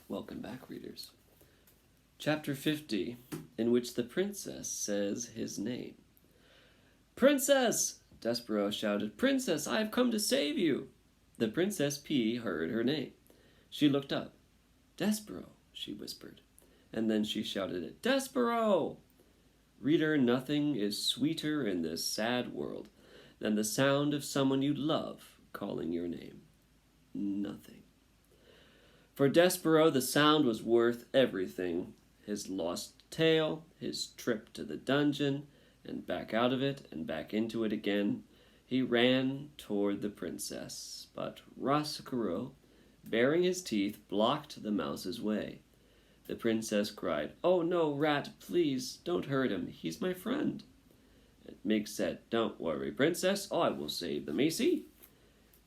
Welcome back, readers. Chapter 50, in which the princess says his name. "Princess!" Despereaux shouted. "Princess, I have come to save you!" The Princess P heard her name. She looked up. "Despereaux," she whispered, and then she shouted it. "Despereaux!" Reader, nothing is sweeter in this sad world than the sound of someone you love calling your name. Nothing. For Despereaux, the sound was worth everything. His lost tail, his trip to the dungeon, and back out of it, and back into it again. He ran toward the princess, but Roscaro, baring his teeth, blocked the mouse's way. The princess cried, "Oh no, Rat, please, don't hurt him. He's my friend." And Mig said, "Don't worry, princess, I will save the Macy."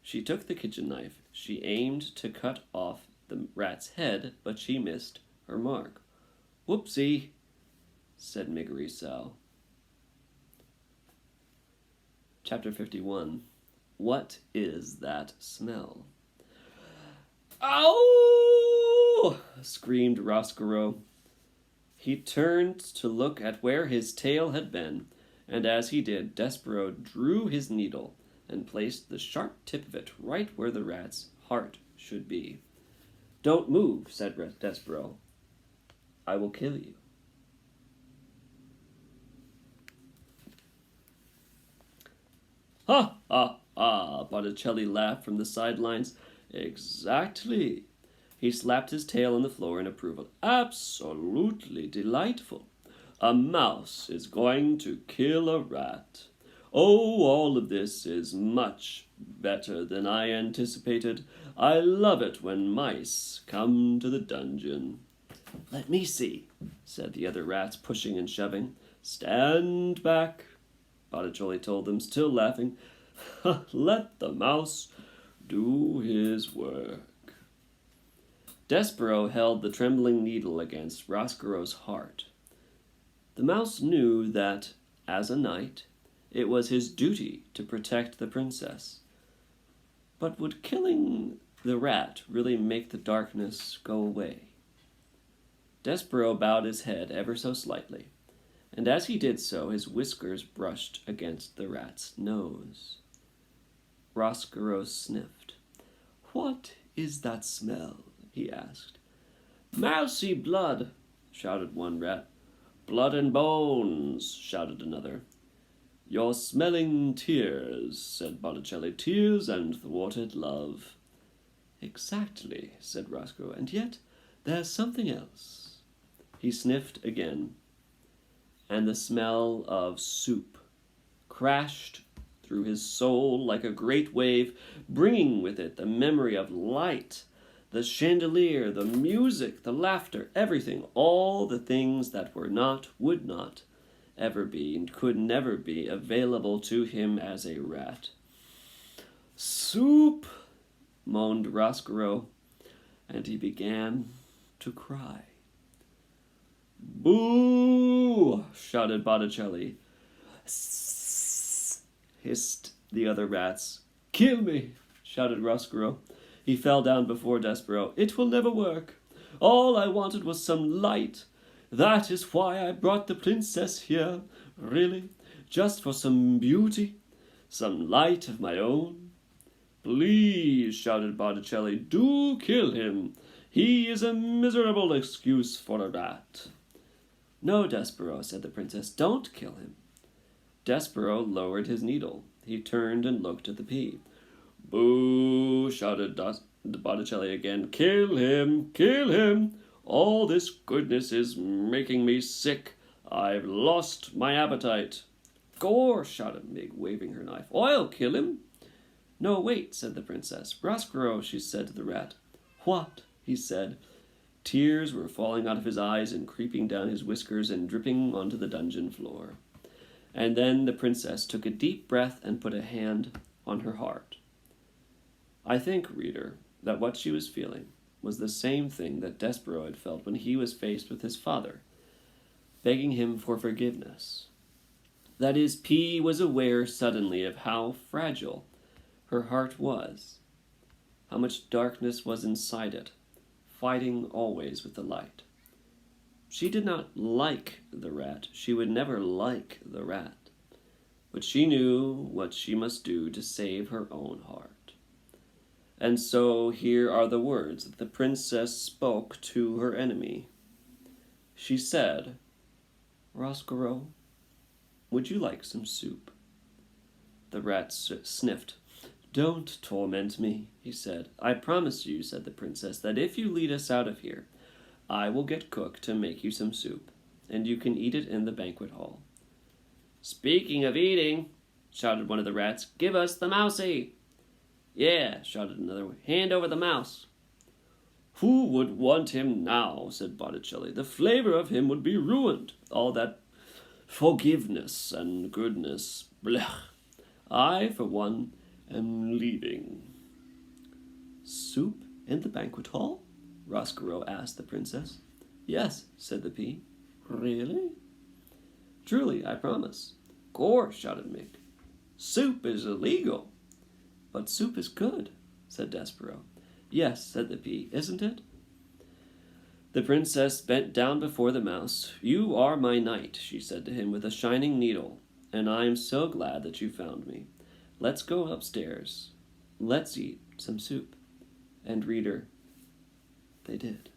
She took the kitchen knife. She aimed to cut off the rat's head, but she missed her mark. "Whoopsie," said Miggery Sow. Chapter 51. What is that smell? "Ow!" screamed Roscaro. He turned to look at where his tail had been, and as he did, Despereaux drew his needle and placed the sharp tip of it right where the rat's heart should be. "Don't move," said Despereaux. "I will kill you." "Ha, ha, ha," Botticelli laughed from the sidelines. "Exactly." He slapped his tail on the floor in approval. "Absolutely delightful. A mouse is going to kill a rat. Oh, all of this is much better than I anticipated. I love it when mice come to the dungeon." "Let me see," said the other rats, pushing and shoving. "Stand back," Botticelli told them, still laughing. "Let the mouse do his work." Despereaux held the trembling needle against Roscaro's heart. The mouse knew that, as a knight, it was his duty to protect the princess. But would killing the rat really make the darkness go away? Despereaux bowed his head ever so slightly, and as he did so, his whiskers brushed against the rat's nose. Roscaro sniffed. "What is that smell?" he asked. "Mousy blood," shouted one rat. "Blood and bones," shouted another. "You're smelling tears," said Botticelli. "Tears and thwarted love." "Exactly," said Roscaro, "and yet there's something else." He sniffed again, and the smell of soup crashed through his soul like a great wave, bringing with it the memory of light, the chandelier, the music, the laughter, everything, all the things that were not, would not ever be, and could never be available to him as a rat. "Soup," moaned Roscaro, and he began to cry. "Boo!" shouted Botticelli. "Sss!" hissed the other rats. "Kill me!" shouted Roscaro. He fell down before Despereaux. "It will never work. All I wanted was some light. That is why I brought the princess here, really, just for some beauty, some light of my own." "Please," shouted Botticelli, "do kill him. He is a miserable excuse for a rat." "No, Despereaux," said the princess, "don't kill him." Despereaux lowered his needle. He turned and looked at the pea. "Boo!" shouted Botticelli again. "Kill him! Kill him! All this goodness is making me sick. I've lost my appetite." "Gore!" shouted Mig, waving her knife. "I'll kill him." "No, wait," said the princess. "Roscaro," she said to the rat. "What?" he said. Tears were falling out of his eyes and creeping down his whiskers and dripping onto the dungeon floor. And then the princess took a deep breath and put a hand on her heart. I think, reader, that what she was feeling was the same thing that Despereaux had felt when he was faced with his father, begging him for forgiveness. That is, P was aware suddenly of how fragile her heart was, how much darkness was inside it, fighting always with the light. She did not like the rat. She would never like the rat. But she knew what she must do to save her own heart. And so here are the words that the princess spoke to her enemy. She said, "Roscoe, would you like some soup?" The rat sniffed. "Don't torment me," he said. "I promise you," said the princess, "that if you lead us out of here, I will get cook to make you some soup, and you can eat it in the banquet hall." "Speaking of eating," shouted one of the rats, "give us the mousie." "Yeah," shouted another, "hand over the mouse." "Who would want him now?" said Botticelli. "The flavor of him would be ruined. All that forgiveness and goodness. Blech. I, for one, am leaving." "Soup in the banquet hall?" Roscoe asked the princess. "Yes," said the pea. "Really?" "Truly, I promise." "Course," shouted Mick. "Soup is illegal." "But soup is good," said Despereaux. "Yes," said the pea, "isn't it?" The princess bent down before the mouse. "You are my knight," she said to him with a shining needle, "and I am so glad that you found me. Let's go upstairs. Let's eat some soup." And reader, they did.